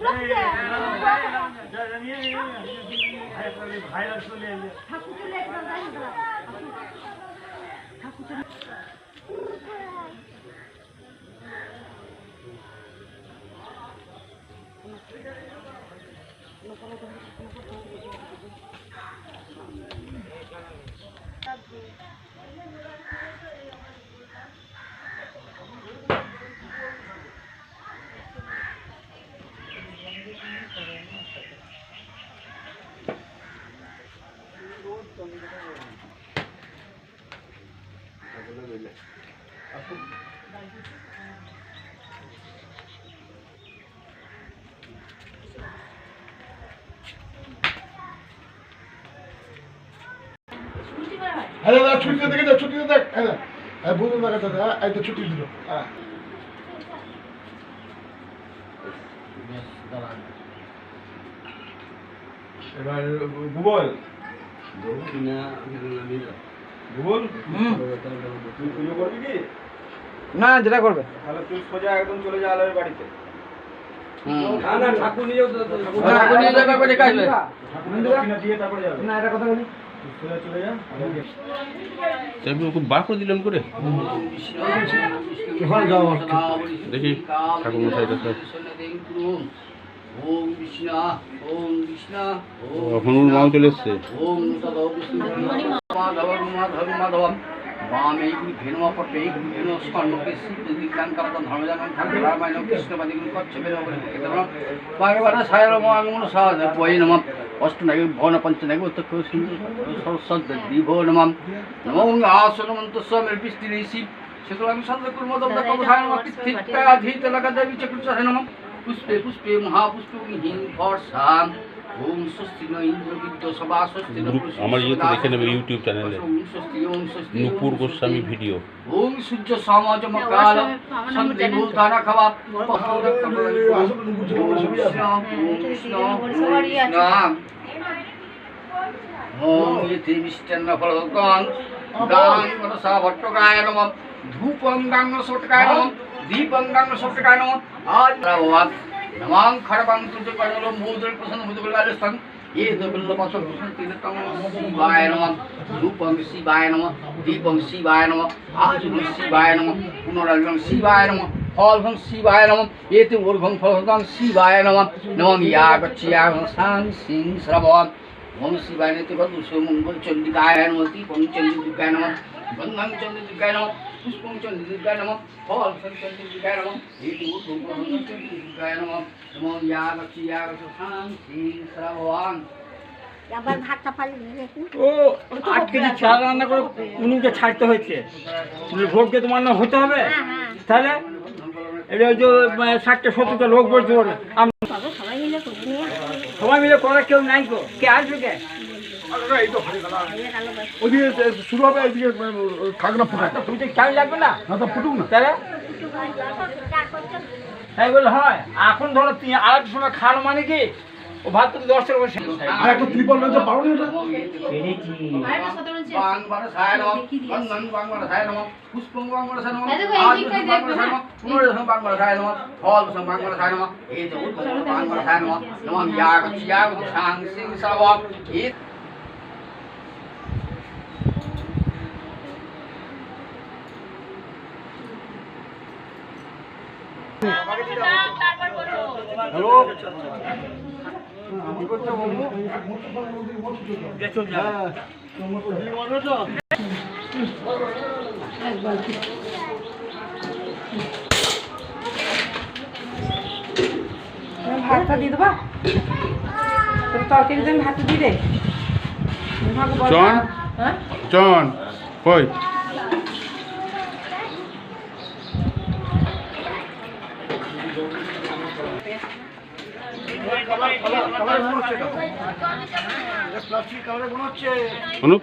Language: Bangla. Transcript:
হ্যাঁ দাদা ছুটিতে দেখে যাও, ছুটিতে দেখ। হ্যাঁ হ্যাঁ বুঝুন না দাদা, এই তো ছুটি দিল। হ্যাঁ এবার গুগল গুগল তুই পুজো করবি কি? না, যেটা করবে। তাহলে তুই সোজা একদম চলে যা আলোর বাড়িতে। না না, ঠাকুর নিয়ে যাবে, ঠাকুর নিয়ে যাবে করে কাজ হবে। ঠাকুর দক্ষিণা দিয়ে তারপরে যাবে। না, এটা কথা বলি। সোজা চলে যা। আমি ওকে বার করে দিলাম করে দেখি ঠাকুর মশাই ওম বিষ্ণু ওম বিষ্ণু হনুর মাও চলে এসছে ওম তদো বিষ্ণু মাধবম বামে ভেনুমা পটে ভেনু স্কন্নকে সিদ্ধিকান কাপন ধর্মজানন রামায়ণ কৃষ্ণবাদী কচ্ছবের উপরে কেতন ভাগবত সায়রম আগমন সাধ বৈ নমঃ অষ্টনাগি ভবন পঞ্চনাগি উত্তক সিন্ধু সরস্বত দিভো নমঃ নমো আসনমন্ত স্বামীর বিষ্ণুরেসি সেতুলাং সন্দকুর্মদম দকবসায়ন কৃত্তিকাধীত লগাদেবী চক্রচারে নমঃ পুষ্পে পুষ্পে মহাপুষ্পে হিং বর্ষাম ওম স্বস্তি ন ইন্দ্রবিদ্য সভা স্বস্তি ন আমার ইয়েতে দেখে নেবে ইউটিউব চ্যানেলে নূপুর গোস্বামী ভিডিও ওম সূর্য সমাজম কাল সন্ধ্যে ভূতারা খাওয়া ওম ইতি মিষ্টান্ন ফলগং গাং মনসা ভট্টকায় নমঃ ধূপং গাং সটকায় নমঃ দীপং গাং সটকায় নমঃ আজ প্রভাত নমঃ খড়বং তুজ কর্ণলো মুদ্র প্রসন্ন মুদ্রলালস্তং ये तो बिल्लो पासो प्रसन्न तीर्थं शिवाय नमः धूपं शिवाय नमः दीपं शिवाय नमः आचमनं शिवाय नमः पुनरागमनं शिवाय नमः फलं शिवाय नमः एते ऊर्ध्वं फलं शिवाय नमः नमः यागच्छयागं सां सिं श्रवण ओम शिवाय नेति बदुषो मंगल चंडिकाय नमः दीपं चंडिकाय नमः गंधं चंडिकाय नमः पुष्पं चंडिकाय नमः फलं चंडिकाय नमः एते ऊर्ध्वं फलं चंडिकाय नमः नमः यागच्छयागं सां सिं श्रवण আবার ভাতটা পালি নিয়ে ও 8 কেজি চাল রান্না করে উনুনকে ছাড়তে হয়েছে। ভোগকে তোমার না হতে হবে। তাহলে এটা ওই যে 60টা 70টা লোক বলতে পারে। সবাই মিলে করে নিয়ে সবাই মিলে করা কেউ নাই গো। কে আসবে কে? এই তো ওদিকে শুরু হবে, এদিকে খাগড়া ফুটা। তুমি চাল লাগবে না? না তো ফুটুক না। তাহলে হ্যাঁ বলে হয়। এখন ধরো 3-8 সময় খাওয়ানো মানে কি ও ভাত তো 10 টাকা বসে আর একটা ত্রিপল রয়েছে, পারো না এটা? বাং বরসায় নমঃ গন্ধং বাং বরসায় নমঃ পুষ্পং বাং বরসায় নমঃ আজুষং বাং বরসায় নমঃ পুনরুষং বাং বরসায় নমঃ ফলং বাং বরসায় নমঃ এতে উদ্ভবং বাং বরসায় নমঃ নমঃ ইয়াগচ্ছয়াগং সাং সিং শ্রবণ হ্যালো কি করছো বন্ধু? ভাতটা দিয়ে দেবা? তুমি তরকারি দেন, ভাতটা দিয়ে দে। চন চন কই অনুপ